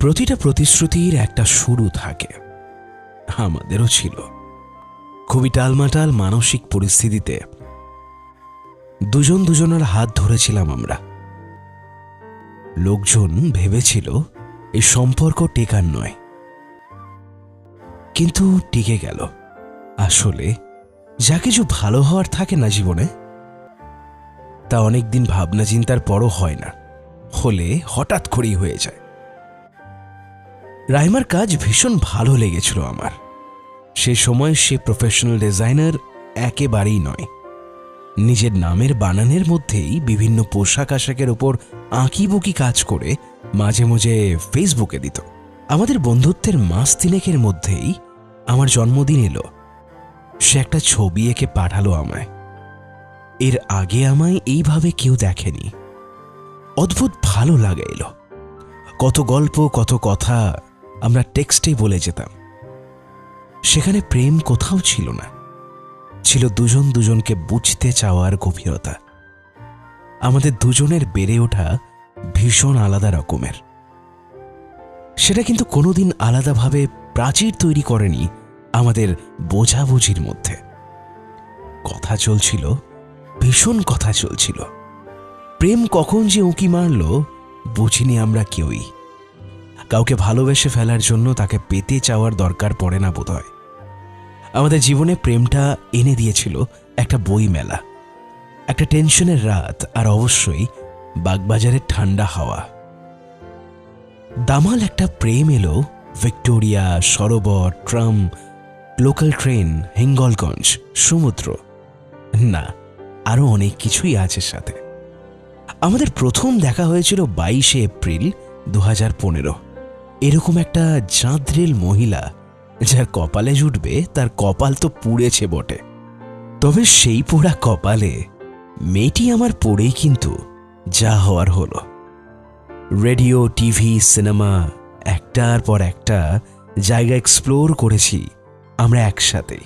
প্রতিটা প্রতিশ্রুতির একটা শুরু থাকে, আমাদেরও ছিল। খুবই টালমাটাল মানসিক পরিস্থিতিতে দুজন দুজনের হাত ধরেছিলাম আমরা। লোকজন ভেবেছিল এই সম্পর্ক টেকার নয়, কিন্তু টিকে গেল। আসলে যা কিছু ভালো হওয়ার থাকে না জীবনে, তা অনেকদিন ভাবনা চিন্তার পরও হয় না, হলে হঠাৎ করেই হয়ে যায়। রাইমার কাজ ভীষণ ভালো লেগেছিল আমার। সে সময় সে প্রফেশনাল ডিজাইনার একেবারেই নয়। নিজের নামের বানানের মধ্যেই বিভিন্ন পোশাক আশাকের উপর আঁকিবুকি কাজ করে মাঝে মাঝে ফেসবুকে দিত। আমাদের বন্ধুত্বের মাস তিনেকের মধ্যেই আমার জন্মদিন এলো। সে একটা ছবি এঁকে পাঠালো আমায়। এর আগে আমায় এইভাবে কেউ দেখেনি। অদ্ভুত ভালো লাগে এলো। কত গল্প, কত কথা আমরা টেক্সটে বলে যেতাম। সেখানে প্রেম কোথাও ছিল না, ছিল দুজন দুজনকে বুঝতে চাওয়ার গভীরতা। আমাদের দুজনের বেড়ে ওঠা ভীষণ আলাদা রকমের। সেটা কিন্তু কোনোদিন আলাদাভাবে প্রাচীর তৈরি করেনি আমাদের বোঝাবুঝির মধ্যে। কথা চলছিল, ভীষণ কথা চলছিল। প্রেম কখন যে উঁকি মারল বুঝিনি আমরা কেউই। কাউকে ভালোবেসে ফেলার জন্য তাকে পেতে চাওয়ার দরকার পড়ে না বোধহয়। আমাদের জীবনে প্রেমটা এনে দিয়েছিল একটা বই মেলা, একটা টেনশনের রাত, আর অবশ্যই বাগবাজারের ঠান্ডা হাওয়া। দামাল একটা প্রেম এলো। ভিক্টোরিয়া, সরোবর, ট্রাম, লোকাল ট্রেন, হিঙ্গলগঞ্জ, সমুদ্র, না আরো অনেক কিছুই আছে সাথে। আমাদের প্রথম দেখা হয়েছিল 22শে এপ্রিল 2015। এরকম একটা জাঁদরেল মহিলা যার কপালে জুটবে তার কপাল তো পুড়েছে বটে, তবে সেই পোড়া কপালে মেয়েটি আমার পড়েই কিন্তু যা হওয়ার হলো। রেডিও, টিভি, সিনেমা, একটার পর একটা জায়গা এক্সপ্লোর করেছি আমরা একসাথেই।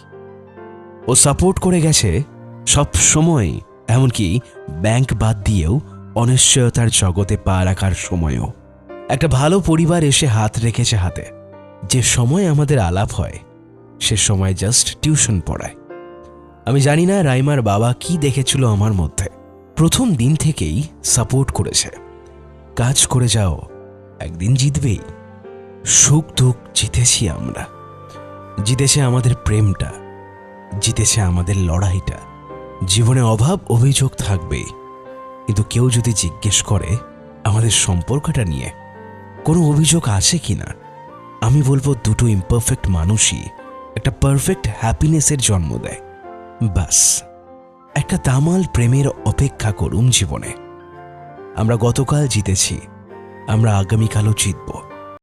ও সাপোর্ট করে গেছে সব সময়, এমনকি ব্যাংক বাদ দিয়েও অনিশ্চয়তার জগতে পা রাখার সময়ও। একটা ভালো পরিবার এসে হাত রেখেছে হাতে। যে সময় আমাদের আলাপ হয় সে সময় জাস্ট টিউশন পড়ায়। আমি জানি না রাইমার বাবা কি দেখেছিল আমার মধ্যে। প্রথম দিন থেকেই সাপোর্ট করেছে, কাজ করে যাও, একদিন জিতবেই। সুখ দুঃখ জিতেছি আমরা, জিতেছে আমাদের প্রেমটা, জিতেছে আমাদের লড়াইটা। জীবনে অভাব অভিযোগ থাকবেই, কিন্তু কেউ যদি জিজ্ঞেস করে আমাদের সম্পর্কটা নিয়ে কোনো অভিযোগ আছে কিনা, আমি বলবো দুটো ইমপারফেক্ট মানুষই একটা পারফেক্ট হ্যাপিনেসের জন্ম দেয়। বাস একটা দামাল প্রেমের অপেক্ষা করুন জীবনে। আমরা গতকাল জিতেছি, আমরা আগামীকালও জিতব।